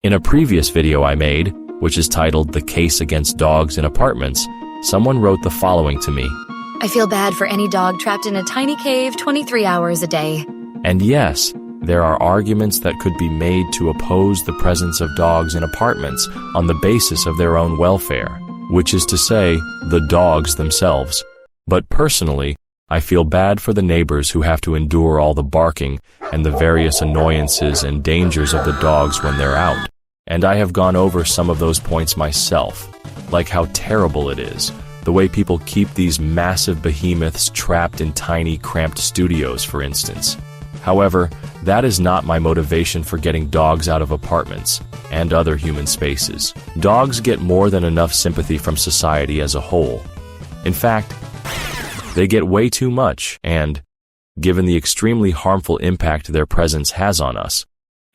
In a previous video I made, which is titled The Case Against Dogs in Apartments, someone wrote the following to me. I feel bad for any dog trapped in a tiny cave 23 hours a day. And yes, there are arguments that could be made to oppose the presence of dogs in apartments on the basis of their own welfare, which is to say, the dogs themselves. But personally, I feel bad for the neighbors who have to endure all the barking and the various annoyances and dangers of the dogs when they're out. And I have gone over some of those points myself, like how terrible it is, the way people keep these massive behemoths trapped in tiny, cramped studios, for instance. However, that is not my motivation for getting dogs out of apartments and other human spaces. Dogs get more than enough sympathy from society as a whole. In fact, they get way too much, and, given the extremely harmful impact their presence has on us,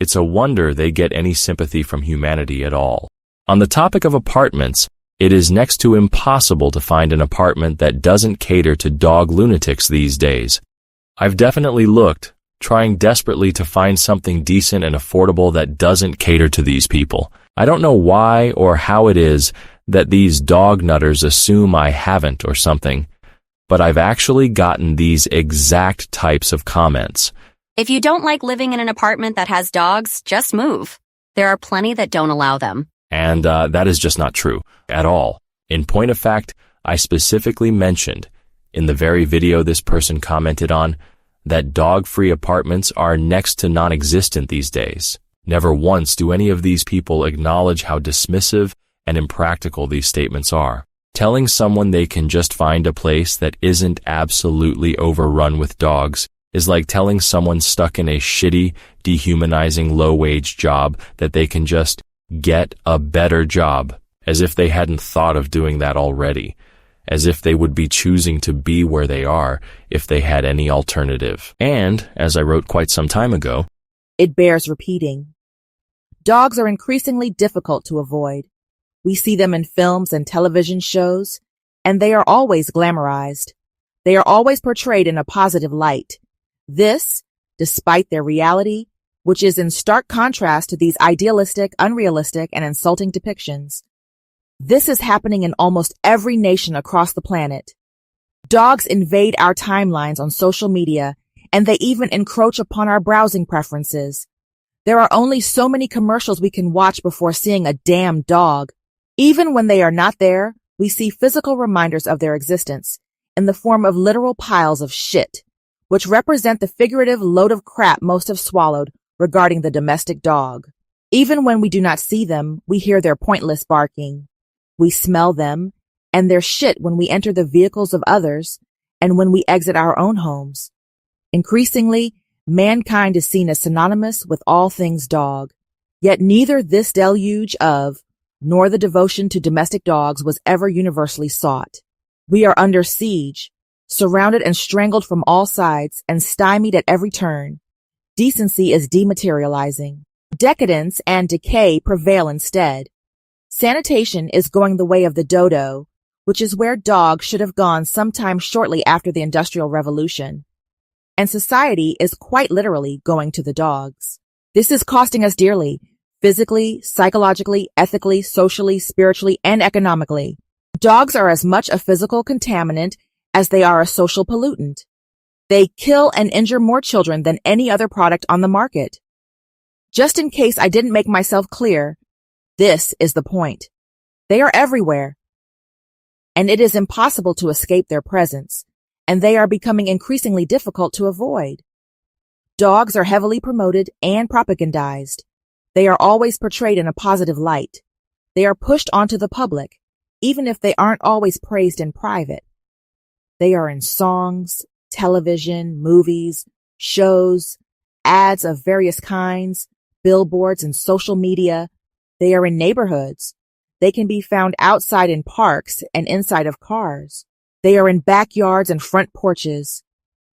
it's a wonder they get any sympathy from humanity at all. On the topic of apartments, it is next to impossible to find an apartment that doesn't cater to dog lunatics these days. I've definitely looked, trying desperately to find something decent and affordable that doesn't cater to these people. I don't know why or how it is that these dog nutters assume I haven't or something, but I've actually gotten these exact types of comments. If you don't like living in an apartment that has dogs, just move. There are plenty that don't allow them. And that is just not true at all. In point of fact, I specifically mentioned, in the very video this person commented on, that dog-free apartments are next to non-existent these days. Never once do any of these people acknowledge how dismissive and impractical these statements are. Telling someone they can just find a place that isn't absolutely overrun with dogs is like telling someone stuck in a shitty, dehumanizing low-wage job that they can just get a better job, as if they hadn't thought of doing that already, as if they would be choosing to be where they are if they had any alternative. And, as I wrote quite some time ago, it bears repeating. Dogs are increasingly difficult to avoid. We see them in films and television shows, and they are always glamorized. They are always portrayed in a positive light. This, despite their reality, which is in stark contrast to these idealistic, unrealistic, and insulting depictions. This is happening in almost every nation across the planet. Dogs invade our timelines on social media, and they even encroach upon our browsing preferences. There are only so many commercials we can watch before seeing a damn dog. Even when they are not there, we see physical reminders of their existence in the form of literal piles of shit, which represent the figurative load of crap most have swallowed regarding the domestic dog. Even when we do not see them, we hear their pointless barking. We smell them and their shit when we enter the vehicles of others and when we exit our own homes. Increasingly, mankind is seen as synonymous with all things dog. Yet neither this deluge of nor the devotion to domestic dogs was ever universally sought. We are under siege, surrounded and strangled from all sides and stymied at every turn. Decency is dematerializing. Decadence and decay prevail instead. Sanitation is going the way of the dodo, which is where dogs should have gone sometime shortly after the Industrial Revolution. And society is quite literally going to the dogs. This is costing us dearly, physically, psychologically, ethically, socially, spiritually, and economically. Dogs are as much a physical contaminant as they are a social pollutant. They kill and injure more children than any other product on the market. Just in case I didn't make myself clear, this is the point. They are everywhere, and it is impossible to escape their presence, and they are becoming increasingly difficult to avoid. Dogs are heavily promoted and propagandized. They are always portrayed in a positive light. They are pushed onto the public, even if they aren't always praised in private. They are in songs, television, movies, shows, ads of various kinds, billboards, and social media. They are in neighborhoods. They can be found outside in parks and inside of cars. They are in backyards and front porches.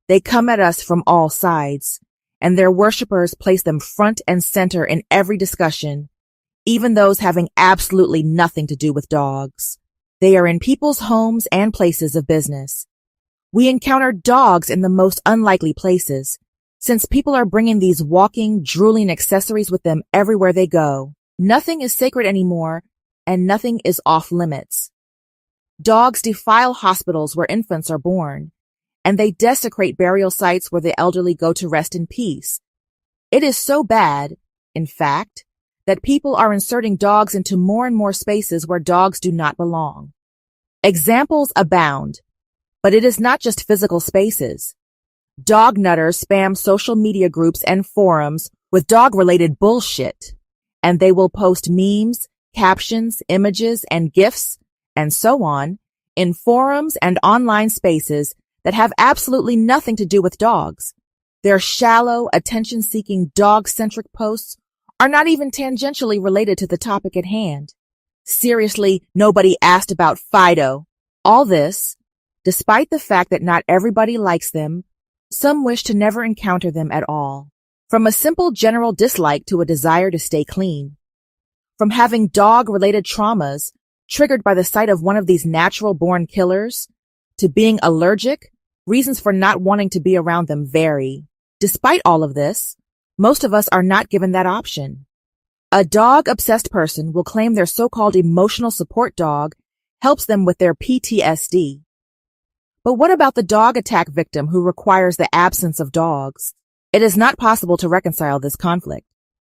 They come at us from all sides, and their worshipers place them front and center in every discussion, even those having absolutely nothing to do with dogs. They are in people's homes and places of business. We encounter dogs in the most unlikely places, since people are bringing these walking, drooling accessories with them everywhere they go. Nothing is sacred anymore, and nothing is off limits. Dogs defile hospitals where infants are born, and they desecrate burial sites where the elderly go to rest in peace. It is so bad, in fact, that people are inserting dogs into more and more spaces where dogs do not belong. Examples abound, but it is not just physical spaces. Dog nutters spam social media groups and forums with dog-related bullshit, and they will post memes, captions, images, and GIFs, and so on, in forums and online spaces that have absolutely nothing to do with dogs. Their shallow, attention-seeking, dog-centric posts are not even tangentially related to the topic at hand. Seriously, nobody asked about Fido. All this, despite the fact that not everybody likes them, some wish to never encounter them at all. From a simple general dislike to a desire to stay clean. From having dog-related traumas triggered by the sight of one of these natural-born killers, to being allergic, reasons for not wanting to be around them vary. Despite all of this, most of us are not given that option. A dog-obsessed person will claim their so-called emotional support dog helps them with their PTSD. But what about the dog attack victim who requires the absence of dogs? It is not possible to reconcile this conflict.